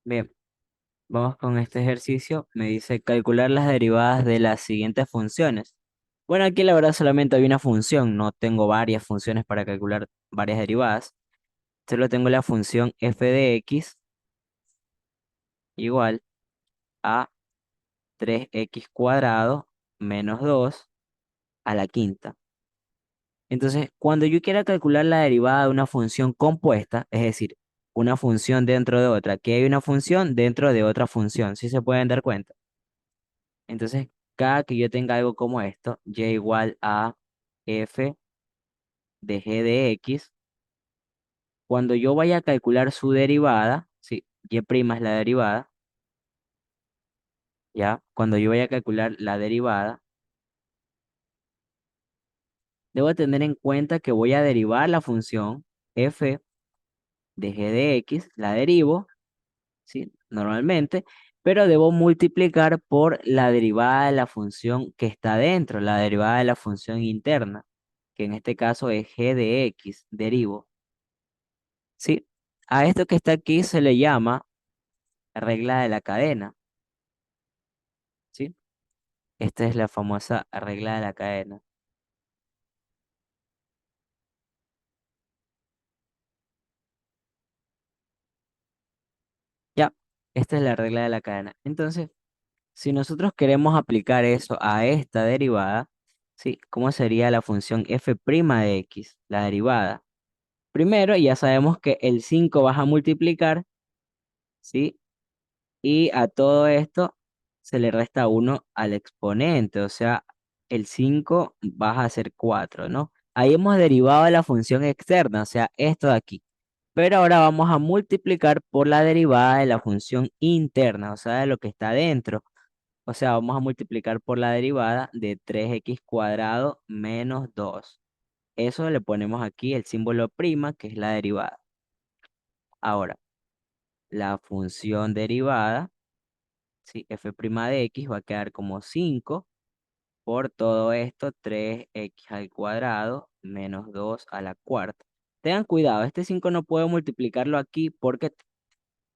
Bien, vamos con este ejercicio. Me dice calcular las derivadas de las siguientes funciones. Bueno, aquí la verdad solamente hay una función, no tengo varias funciones para calcular varias derivadas. Solo tengo la función f de x igual a 3x cuadrado menos 2 a la quinta. Entonces, cuando yo quiera calcular la derivada de una función compuesta, es decir, una función dentro de otra, que hay una función dentro de otra función, ¿sí se pueden dar cuenta? Entonces, cada que yo tenga algo como esto, y igual a f de g de x, cuando yo vaya a calcular su derivada, sí, y' es la derivada, ¿ya? Cuando yo vaya a calcular la derivada, debo tener en cuenta que voy a derivar la función f de g de x, la derivo, ¿sí? Normalmente, pero debo multiplicar por la derivada de la función que está dentro, la derivada de la función interna, que en este caso es g de x, derivo. Sí, a esto que está aquí se le llama regla de la cadena, ¿sí? Esta es la famosa regla de la cadena. Ya, esta es la regla de la cadena. Entonces, si nosotros queremos aplicar eso a esta derivada, ¿sí? ¿Cómo sería la función f' de x, la derivada? Primero, ya sabemos que el 5 vas a multiplicar, ¿sí? Y a todo esto se le resta uno al exponente, o sea, el 5 baja a ser 4, ¿no? Ahí hemos derivado la función externa, o sea, esto de aquí. Pero ahora vamos a multiplicar por la derivada de la función interna, o sea, de lo que está dentro. O sea, vamos a multiplicar por la derivada de 3x cuadrado menos 2. Eso le ponemos aquí el símbolo prima, que es la derivada. Ahora, la función derivada, ¿sí? F' de x va a quedar como 5 por todo esto, 3x al cuadrado menos 2 a la cuarta. Tengan cuidado, este 5 no puedo multiplicarlo aquí porque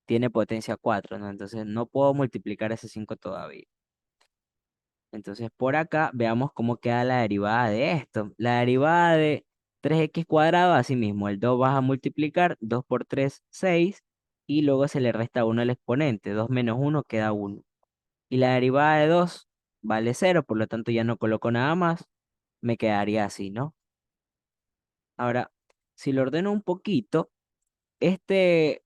tiene potencia 4, ¿no? Entonces no puedo multiplicar ese 5 todavía. Entonces por acá veamos cómo queda la derivada de esto. La derivada de 3x cuadrado, así mismo, el 2 vas a multiplicar, 2 por 3, 6, y luego se le resta 1 al exponente, 2 menos 1 queda 1. Y la derivada de 2 vale 0, por lo tanto ya no coloco nada más, me quedaría así, ¿no? Ahora, si lo ordeno un poquito, este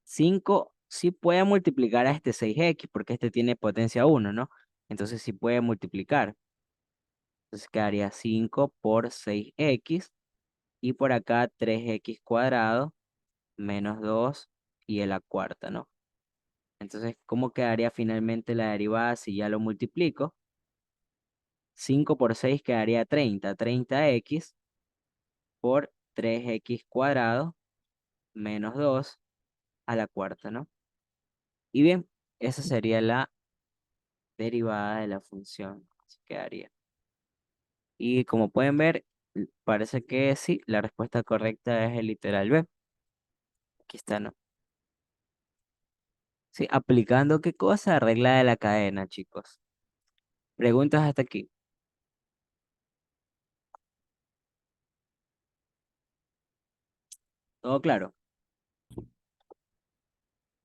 5 sí puede multiplicar a este 6x, porque este tiene potencia 1, ¿no? Entonces sí puede multiplicar. Entonces quedaría 5 por 6x, y por acá 3x cuadrado menos 2 y a la cuarta, ¿no? Entonces, ¿cómo quedaría finalmente la derivada si ya lo multiplico? 5 por 6 quedaría 30, 30x por 3x cuadrado menos 2 a la cuarta, ¿no? Y bien, esa sería la derivada de la función. Así quedaría. Y como pueden ver, parece que sí, la respuesta correcta es el literal B. Aquí está, ¿no? Sí, aplicando qué cosa, regla de la cadena, chicos. Preguntas hasta aquí. ¿Todo claro?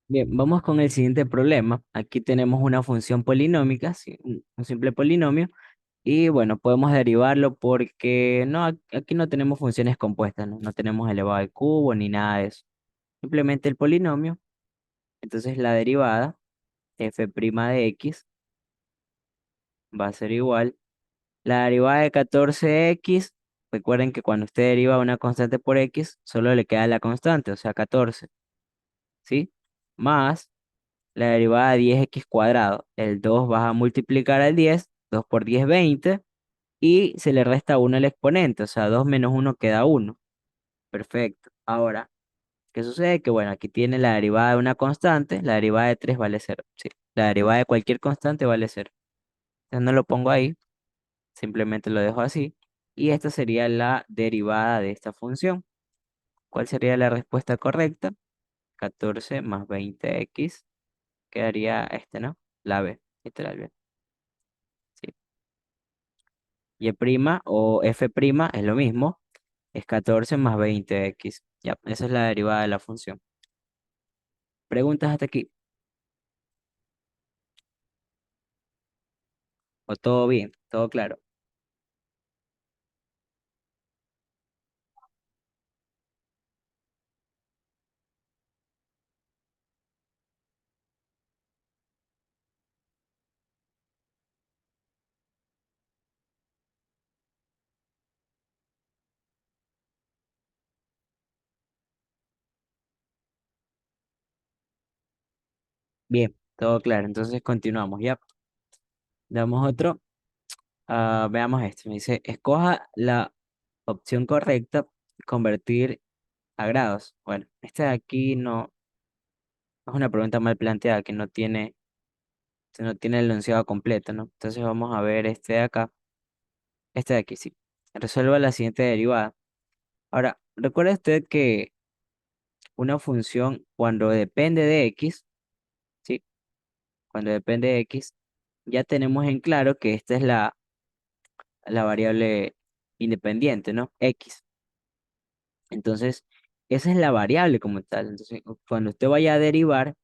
Bien, vamos con el siguiente problema. Aquí tenemos una función polinómica, sí, un simple polinomio. Y bueno, podemos derivarlo porque no, aquí no tenemos funciones compuestas, ¿no? No tenemos elevado al cubo ni nada de eso. Simplemente el polinomio. Entonces la derivada, f' de x, va a ser igual. La derivada de 14x, recuerden que cuando usted deriva una constante por x, solo le queda la constante, o sea, 14, ¿sí? Más la derivada de 10x cuadrado. El 2 vas a multiplicar al 10, 2 por 10, 20, y se le resta 1 al exponente, o sea, 2 menos 1 queda 1. Perfecto. Ahora, ¿qué sucede? Que bueno, aquí tiene la derivada de una constante, la derivada de 3 vale 0, ¿sí? La derivada de cualquier constante vale 0. Entonces no lo pongo ahí, simplemente lo dejo así. Y esta sería la derivada de esta función. ¿Cuál sería la respuesta correcta? 14 más 20x, quedaría este, ¿no? La b, literal, bien. Sí. Y' o f' es lo mismo, es 14 más 20x. Ya, esa es la derivada de la función. ¿Preguntas hasta aquí? ¿O todo bien? ¿Todo claro? Bien, todo claro. Entonces continuamos, ¿ya? Damos otro. Veamos esto. Me dice, escoja la opción correcta, convertir a grados. Bueno, este de aquí no es una pregunta mal planteada, que no tiene el enunciado completo, ¿no? Entonces vamos a ver este de acá. Este de aquí, sí. Resuelva la siguiente derivada. Ahora, recuerda usted que una función cuando depende de x, ¿sí? Cuando depende de x, ya tenemos en claro que esta es la variable independiente, ¿no? X. Entonces, esa es la variable como tal. Entonces, cuando usted vaya a derivar,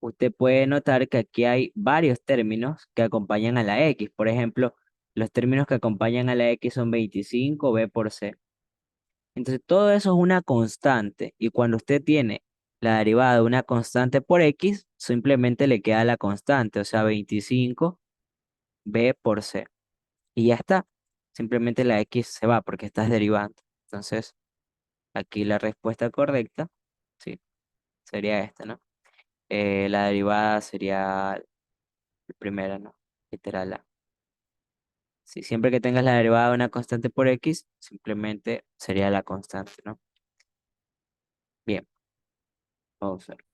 usted puede notar que aquí hay varios términos que acompañan a la X. Por ejemplo, los términos que acompañan a la X son 25 b por c. Entonces, todo eso es una constante. Y cuando usted tiene la derivada de una constante por X, simplemente le queda la constante, o sea, 25 b por c. Y ya está. Simplemente la X se va porque estás derivando. Entonces, aquí la respuesta correcta, sí, sería esta, ¿no? La derivada sería la primera, ¿no? Literal A. Sí, siempre que tengas la derivada de una constante por X, simplemente sería la constante, ¿no? Bien, vamos a ver.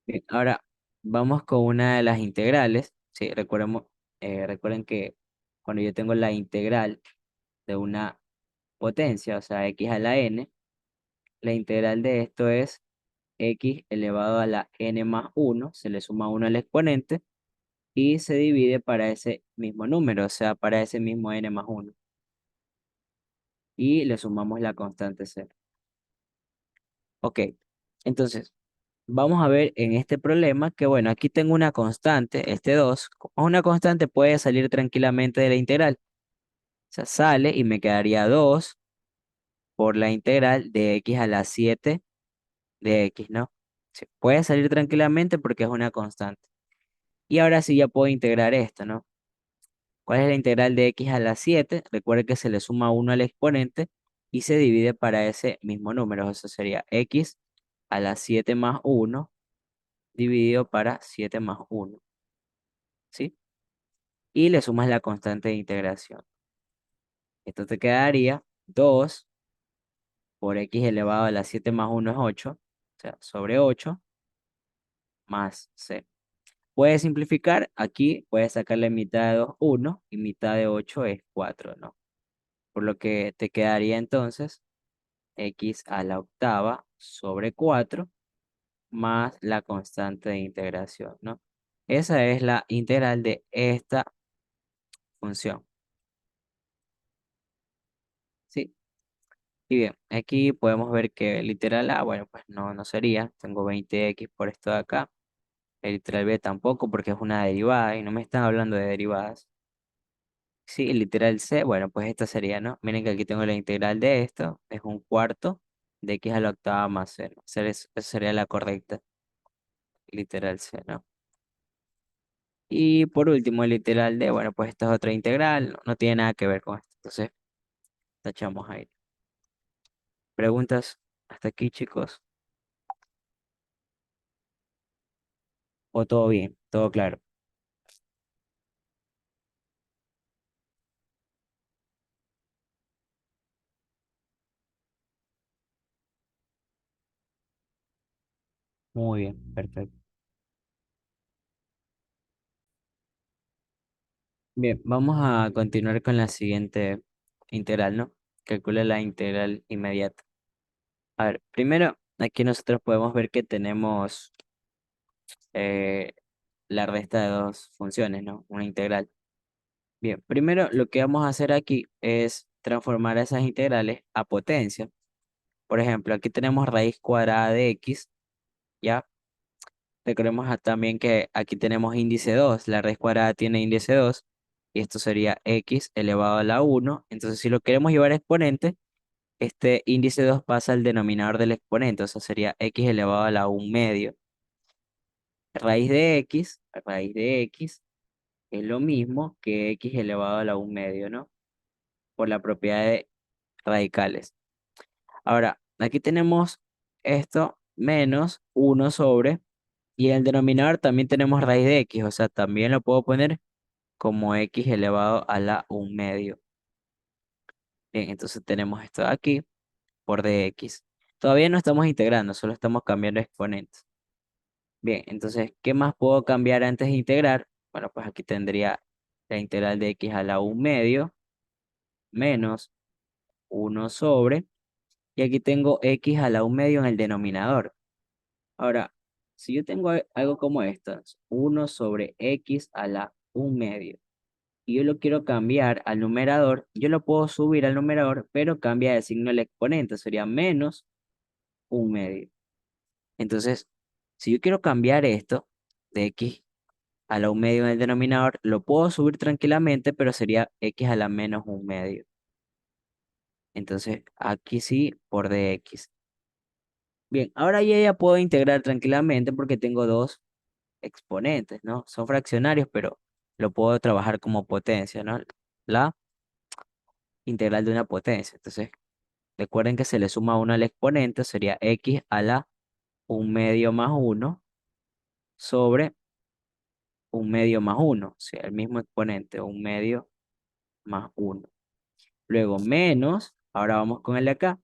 Bien, ahora vamos con una de las integrales. Sí, recuerden que cuando yo tengo la integral de una potencia, o sea, x a la n, la integral de esto es x elevado a la n más uno, se le suma uno al exponente y se divide para ese mismo número, o sea, para ese mismo n más uno. Y le sumamos la constante c. Ok, entonces vamos a ver en este problema que, bueno, aquí tengo una constante, este 2. Como una constante puede salir tranquilamente de la integral. O sea, sale y me quedaría 2 por la integral de x a la 7 de x, ¿no? Se puede salir tranquilamente porque es una constante. Y ahora sí ya puedo integrar esto, ¿no? ¿Cuál es la integral de x a la 7? Recuerde que se le suma uno al exponente y se divide para ese mismo número. Eso sería x a la 7 más uno dividido para 7 más uno, ¿sí? Y le sumas la constante de integración. Esto te quedaría 2 por x elevado a la 7 más uno es 8, o sea, sobre 8 más c. Puedes simplificar, aquí puedes sacarle mitad de 2 1 y mitad de 8 es 4, ¿no? Por lo que te quedaría entonces x a la octava sobre 4 más la constante de integración, ¿no? Esa es la integral de esta función, ¿sí? Y bien, aquí podemos ver que el literal A, bueno, pues no sería. Tengo 20x por esto de acá. El literal B tampoco porque es una derivada y no me están hablando de derivadas. Sí, el literal C, bueno, pues esta sería, ¿no? Miren que aquí tengo la integral de esto, es un cuarto de x a la octava más c, ¿no? Esa sería la correcta, literal C, ¿no? Y por último, el literal D, bueno, pues esta es otra integral, no tiene nada que ver con esto. Entonces, tachamos ahí. ¿Preguntas hasta aquí, chicos? ¿O todo bien? ¿Todo claro? Muy bien, perfecto. Bien, vamos a continuar con la siguiente integral, ¿no? Calcula la integral inmediata. A ver, primero Aquí nosotros podemos ver que tenemos eh, la resta de dos funciones, ¿no? Una integral. Bien, primero lo que vamos a hacer aquí es transformar esas integrales a potencia. Por ejemplo, aquí tenemos raíz cuadrada de x, ¿ya? Recordemos también que aquí tenemos índice 2. La raíz cuadrada tiene índice 2 y esto sería x elevado a la 1. Entonces, si lo queremos llevar a exponente, este índice 2 pasa al denominador del exponente, o sea, sería x elevado a la 1 medio. Raíz de x es lo mismo que x elevado a la 1 medio, ¿no? Por la propiedad de radicales. Ahora, aquí tenemos esto menos 1 sobre, y en el denominador también tenemos raíz de x, o sea, también lo puedo poner como x elevado a la 1 medio. Bien, entonces tenemos esto de aquí por dx. Todavía no estamos integrando, solo estamos cambiando exponentes. Bien, entonces, ¿qué más puedo cambiar antes de integrar? Bueno, pues aquí tendría la integral de x a la 1 medio menos 1 sobre, y aquí tengo x a la 1 medio en el denominador. Ahora, si yo tengo algo como esto, 1 sobre x a la 1 medio, y yo lo quiero cambiar al numerador, yo lo puedo subir al numerador, pero cambia de signo el exponente, sería menos 1 medio. Entonces, si yo quiero cambiar esto de x a la 1 medio en el denominador, lo puedo subir tranquilamente, pero sería x a la menos 1 medio. Entonces, aquí sí, por dx. Bien, ahora ya puedo integrar tranquilamente porque tengo dos exponentes, ¿no? Son fraccionarios, pero lo puedo trabajar como potencia, ¿no? La integral de una potencia. Entonces, recuerden que se le suma uno al exponente, sería x a la 1 medio más uno sobre 1 medio más uno, o sea, el mismo exponente, 1 medio más uno. Luego menos, ahora vamos con el de acá.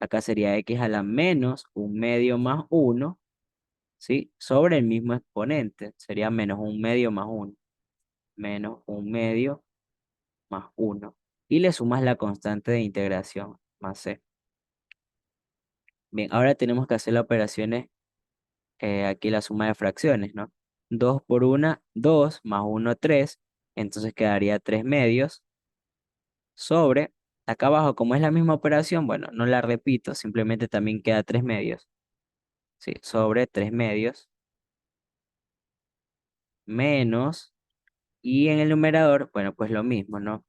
Acá sería x a la menos 1 medio más uno, ¿sí? Sobre el mismo exponente, sería menos 1 medio más uno, menos 1 medio más uno. Y le sumas la constante de integración, más c. Bien, ahora tenemos que hacer las operaciones, aquí la suma de fracciones, ¿no? 2 por 1, 2, más uno 3, entonces quedaría 3 medios, sobre, acá abajo, como es la misma operación, bueno, no la repito, simplemente también queda 3 medios, ¿sí? Sobre 3 medios, menos, y en el numerador, bueno, pues lo mismo, ¿no?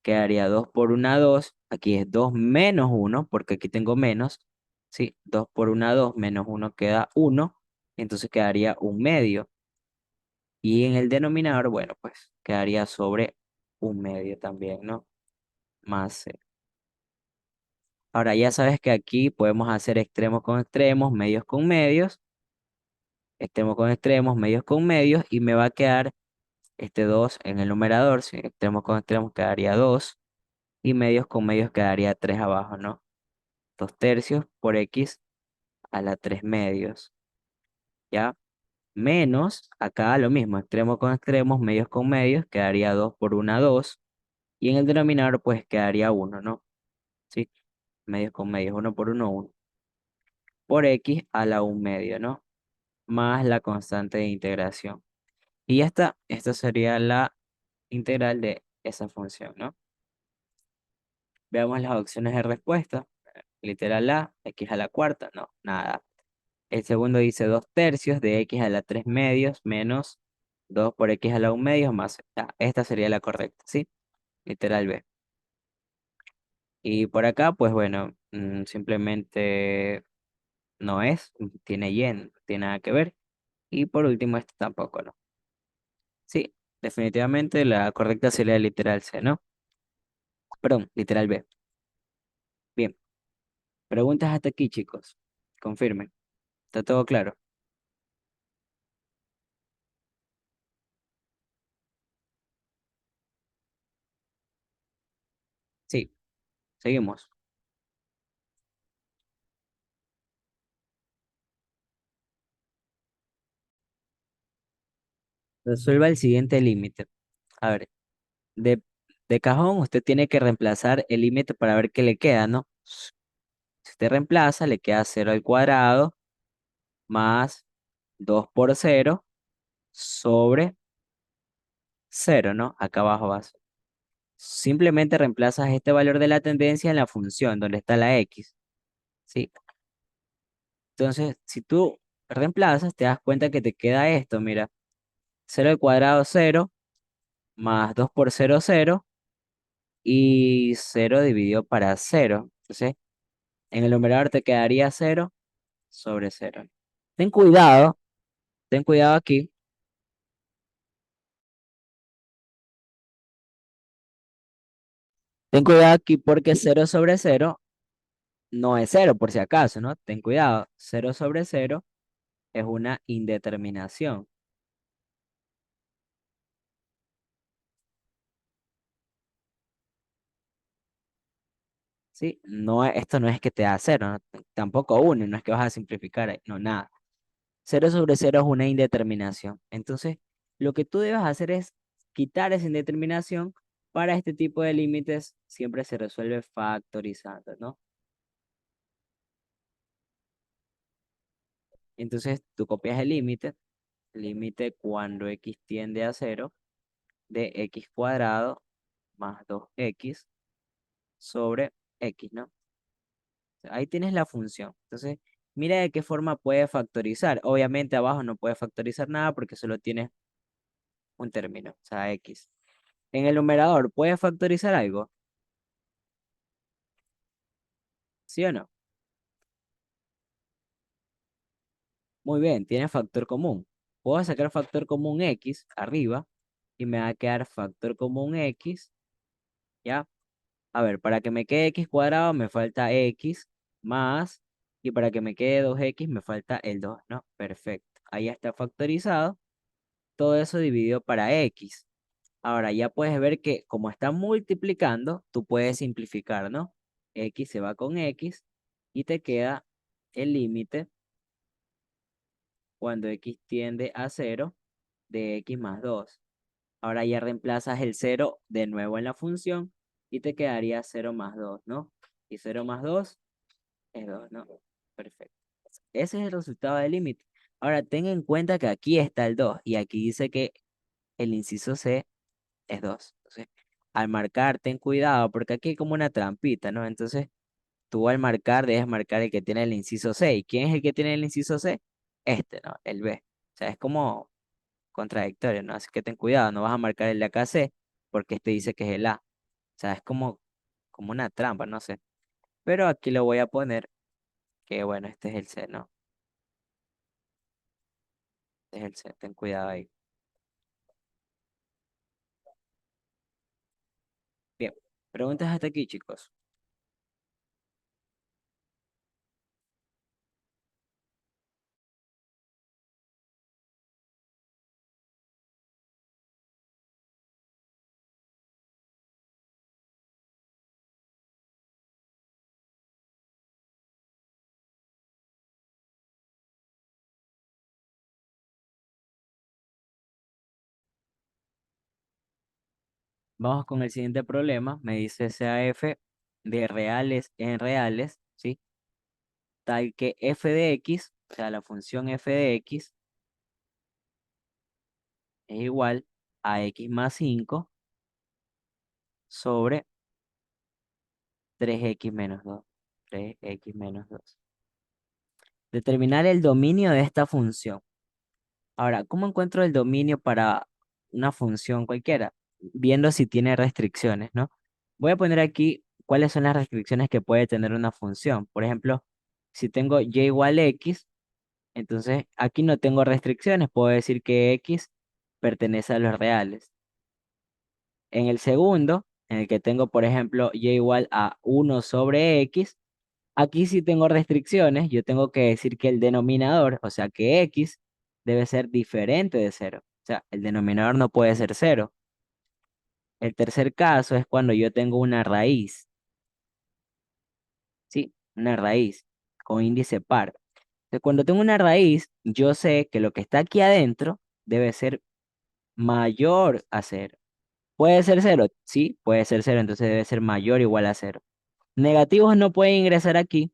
Quedaría 2 por 1, 2, aquí es 2 menos uno porque aquí tengo menos, ¿sí? 2 por 1, 2, menos uno queda uno, entonces quedaría un medio. Y en el denominador, bueno, pues quedaría sobre un medio también, ¿no? Más c. Ahora ya sabes que aquí podemos hacer extremos con extremos, medios con medios, extremos con extremos, medios con medios, y me va a quedar este 2 en el numerador, si extremos con extremos quedaría 2, y medios con medios quedaría 3 abajo, ¿no? 2 tercios por x a la 3 medios, ¿ya? Menos, acá lo mismo, extremos con extremos, medios con medios, quedaría 2 por 1, 2, y en el denominador pues quedaría uno, ¿no? ¿Sí? Medios con medios, uno por uno, 1. Por x a la 1 medio, ¿no? Más la constante de integración. Y ya está, esta sería la integral de esa función, ¿no? Veamos las opciones de respuesta. Literal A, x a la cuarta, no, nada. El segundo dice 2 tercios de x a la 3 medios menos 2 por x a la 1 medios más. Esta sería la correcta, ¿sí? Literal B. Y por acá, pues bueno, simplemente no es, tiene y, no tiene nada que ver. Y por último, este tampoco, ¿no? Sí, definitivamente la correcta sería literal C, ¿no? Perdón, literal B. Bien, preguntas hasta aquí, chicos. Confirmen. ¿Está todo claro? Sí, seguimos. Resuelva el siguiente límite. A ver, de, de cajón usted tiene que reemplazar el límite para ver qué le queda, ¿no? Si usted reemplaza, le queda 0 al cuadrado más 2 por 0 sobre 0, ¿no? Acá abajo vas. Simplemente reemplazas este valor de la tendencia en la función donde está la x, ¿sí? Entonces, si tú reemplazas, te das cuenta que te queda esto, mira, 0 al cuadrado 0, más 2 por 0 0, y 0 dividido para 0. Entonces, en el numerador te quedaría 0 sobre 0. Ten cuidado, ten cuidado aquí. Ten cuidado aquí porque 0 sobre 0 no es 0 por si acaso, ¿no? Ten cuidado, 0 sobre 0 es una indeterminación, ¿sí? No, esto no es que te da 0, ¿no? Tampoco 1, no es que vas a simplificar ahí, no, nada. 0 sobre 0 es una indeterminación. Entonces, lo que tú debes hacer es quitar esa indeterminación. Para este tipo de límites siempre se resuelve factorizando, ¿no? Entonces, tú copias el límite cuando x tiende a 0 de x cuadrado más 2x sobre x, ¿no? Ahí tienes la función. Entonces, mira de qué forma puedes factorizar. Obviamente abajo no puedes factorizar nada porque solo tienes un término, o sea, x. En el numerador, ¿puedes factorizar algo? ¿Sí o no? Muy bien, tiene factor común. Puedo sacar factor común x arriba y me va a quedar factor común x, ¿ya? A ver, para que me quede x cuadrado me falta x más, y para que me quede 2x me falta el 2, ¿no? Perfecto. Ahí ya está factorizado. Todo eso dividido para x. Ahora ya puedes ver que como está multiplicando, tú puedes simplificar, ¿no? X se va con x y te queda el límite cuando x tiende a 0 de x más 2. Ahora ya reemplazas el 0 de nuevo en la función y te quedaría 0 más 2, ¿no? Y 0 más 2 es 2, ¿no? Perfecto. Ese es el resultado del límite. Ahora ten en cuenta que aquí está el 2 y aquí dice que el inciso C es 2. Entonces, al marcar, ten cuidado porque aquí hay como una trampita, ¿no? Entonces, tú al marcar debes marcar el que tiene el inciso C. ¿Y quién es el que tiene el inciso C? Este, ¿no? El B. O sea, es como contradictorio, ¿no? Así que ten cuidado, no vas a marcar el de acá C porque este dice que es el A. O sea, es como una trampa, no sé. Pero aquí lo voy a poner que, bueno, este es el C, ¿no? Este es el C, ten cuidado ahí. Bien, preguntas hasta aquí, chicos. Vamos con el siguiente problema. Me dice f de reales en reales, ¿sí? Tal que f de x, o sea, la función f de x es igual a x más 5 sobre 3x menos 2. 3x menos 2. Determinar el dominio de esta función. Ahora, ¿cómo encuentro el dominio para una función cualquiera? Viendo si tiene restricciones, ¿no? Voy a poner aquí cuáles son las restricciones que puede tener una función. Por ejemplo, si tengo y igual a x, entonces aquí no tengo restricciones. Puedo decir que x pertenece a los reales. En el segundo, en el que tengo, por ejemplo, y igual a 1 sobre x, aquí sí tengo restricciones. Yo tengo que decir que el denominador, o sea que x, debe ser diferente de 0. O sea, el denominador no puede ser 0. El tercer caso es cuando yo tengo una raíz, ¿sí? Una raíz con índice par. Entonces, cuando tengo una raíz, yo sé que lo que está aquí adentro debe ser mayor a 0. ¿Puede ser 0? Sí, puede ser 0, entonces debe ser mayor o igual a 0. Negativos no pueden ingresar aquí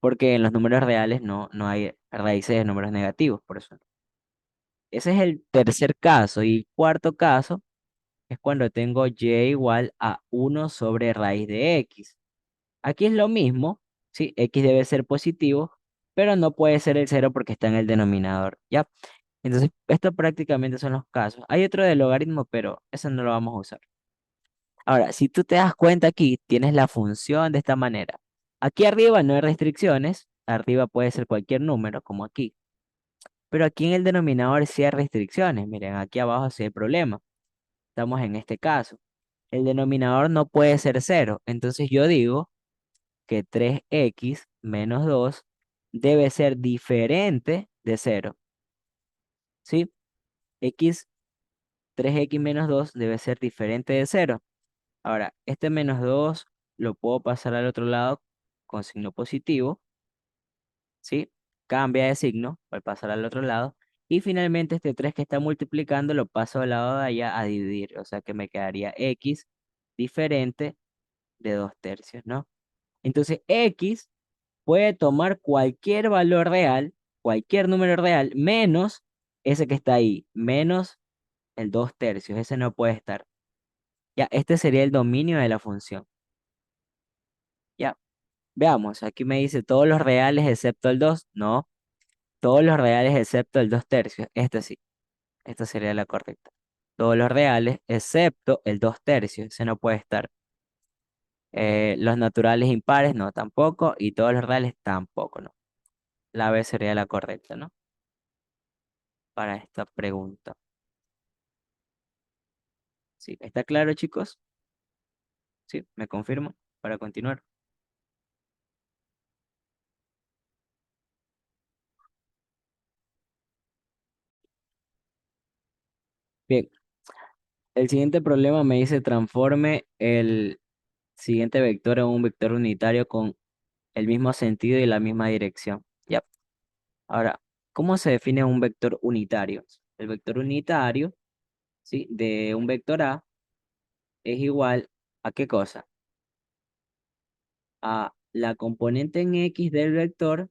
porque en los números reales no hay raíces de números negativos, por eso. Ese es el tercer caso. Y cuarto caso es cuando tengo y igual a 1 sobre raíz de x. Aquí es lo mismo, ¿sí? X debe ser positivo, pero no puede ser el cero porque está en el denominador, ¿ya? Entonces, esto prácticamente son los casos. Hay otro de logaritmo, pero eso no lo vamos a usar. Ahora, si tú te das cuenta aquí, tienes la función de esta manera. Aquí arriba no hay restricciones, arriba puede ser cualquier número, como aquí. Pero aquí en el denominador sí hay restricciones. Miren, aquí abajo sí hay problema. Estamos en este caso. El denominador no puede ser cero. Entonces yo digo que 3x menos 2 debe ser diferente de cero. ¿Sí? X, 3x menos 2 debe ser diferente de cero. Ahora, este -2 lo puedo pasar al otro lado con signo positivo, ¿sí? Cambia de signo al pasar al otro lado. Y finalmente este 3 que está multiplicando lo paso al lado de allá a dividir. O sea que me quedaría x diferente de 2 tercios, ¿no? Entonces x puede tomar cualquier valor real, cualquier número real, menos ese que está ahí, menos el 2 tercios. Ese no puede estar. Ya, este sería el dominio de la función. Ya. Veamos, aquí me dice todos los reales excepto el 2. No, todos los reales excepto el 2 tercios. Esta sí, esta sería la correcta. Todos los reales excepto el 2 tercios. Ese no puede estar. Los naturales impares, no, tampoco. Y todos los reales tampoco, no. La B sería la correcta, ¿no? Para esta pregunta. Sí, ¿está claro, chicos? Sí, me confirmo para continuar. Bien, el siguiente problema me dice transforme el siguiente vector en un vector unitario con el mismo sentido y la misma dirección. Ya. Ahora, ¿cómo se define un vector unitario? El vector unitario, ¿sí? De un vector A es igual a ¿qué cosa? A la componente en X del vector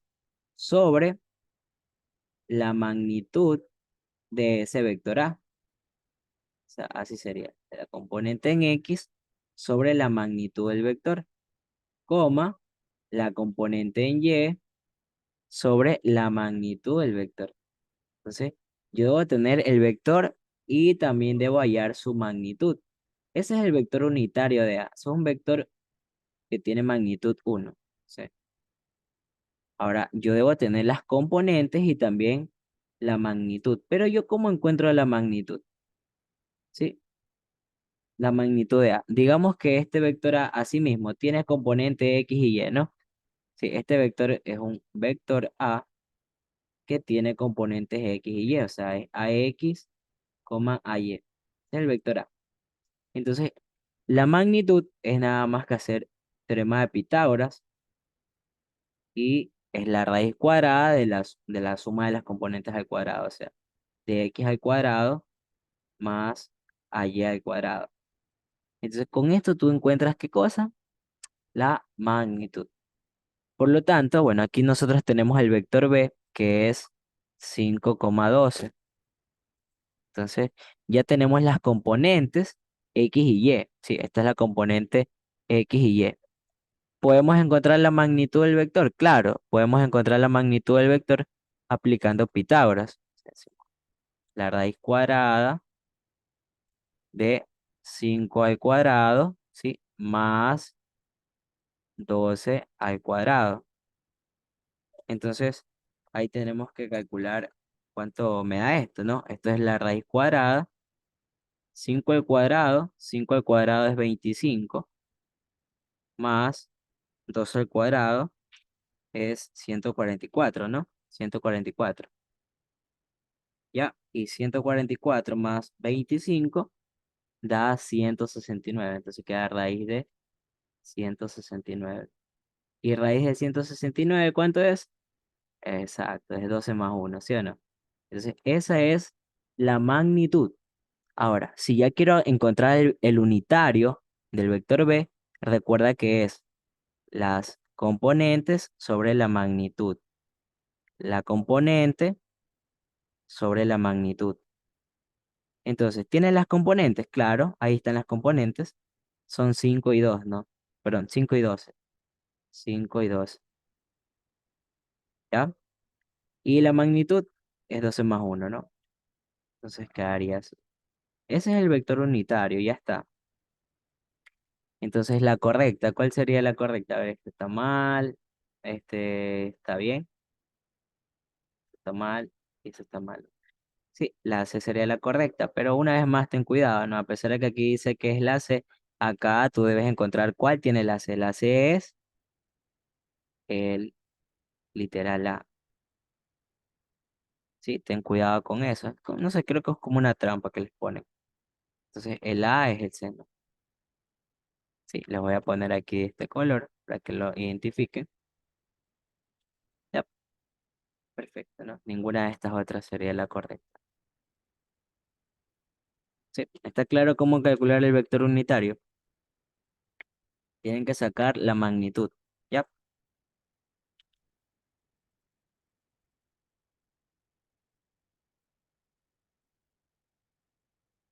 sobre la magnitud de ese vector A. O sea, así sería. La componente en X sobre la magnitud del vector, coma, la componente en Y sobre la magnitud del vector. Entonces, yo debo tener el vector y también debo hallar su magnitud. Ese es el vector unitario de A. Es un vector que tiene magnitud 1. ¿Sí? Ahora, yo debo tener las componentes y también la magnitud. Pero yo, ¿cómo encuentro la magnitud? ¿Sí? La magnitud de A. Digamos que este vector A asimismo tiene componente X y Y, ¿no? Sí, este vector es un vector A que tiene componentes X y Y, o sea, es AX, AY. Es el vector A. Entonces, la magnitud es nada más que hacer teorema de Pitágoras y es la raíz cuadrada de la suma de las componentes al cuadrado, o sea, de X al cuadrado más AY al cuadrado. Entonces, con esto tú encuentras ¿qué cosa? La magnitud. Por lo tanto, bueno, aquí nosotros tenemos el vector B, que es 5,12. Entonces, ya tenemos las componentes X y Y. Sí, esta es la componente X y Y. ¿Podemos encontrar la magnitud del vector? Claro, podemos encontrar la magnitud del vector aplicando Pitágoras. La raíz cuadrada de 5 al cuadrado, ¿sí? Más 12 al cuadrado. Entonces, ahí tenemos que calcular cuánto me da esto, ¿no? Esto es la raíz cuadrada, 5 al cuadrado es 25, más 12 al cuadrado es 144, ¿no? 144. Ya, y 144 más 25 da 169, entonces queda raíz de 169. ¿Y raíz de 169 cuánto es? Exacto, es 12 más 1, ¿sí o no? Entonces, esa es la magnitud. Ahora, si ya quiero encontrar el unitario del vector B, recuerda que es las componentes sobre la magnitud. La componente sobre la magnitud. Entonces, ¿tiene las componentes? Claro, ahí están las componentes. Son 5 y 2, ¿no? Perdón, 5 y 12. 5 y 12, ¿ya? Y la magnitud es 12 más uno, ¿no? Entonces quedaría así. Ese es el vector unitario, ya está. Entonces la correcta, ¿cuál sería la correcta? A ver, este está mal, este está bien, está mal, y este está mal. Sí, la C sería la correcta, pero una vez más ten cuidado, ¿no? A pesar de que aquí dice que es la C, acá tú debes encontrar cuál tiene la C. La C es el literal A. Sí, ten cuidado con eso. No sé, creo que es como una trampa que les ponen. Entonces el A es el seno. Sí, les voy a poner aquí este color para que lo identifiquen. Ya, perfecto, ¿no? Ninguna de estas otras sería la correcta. Sí, está claro cómo calcular el vector unitario. Tienen que sacar la magnitud.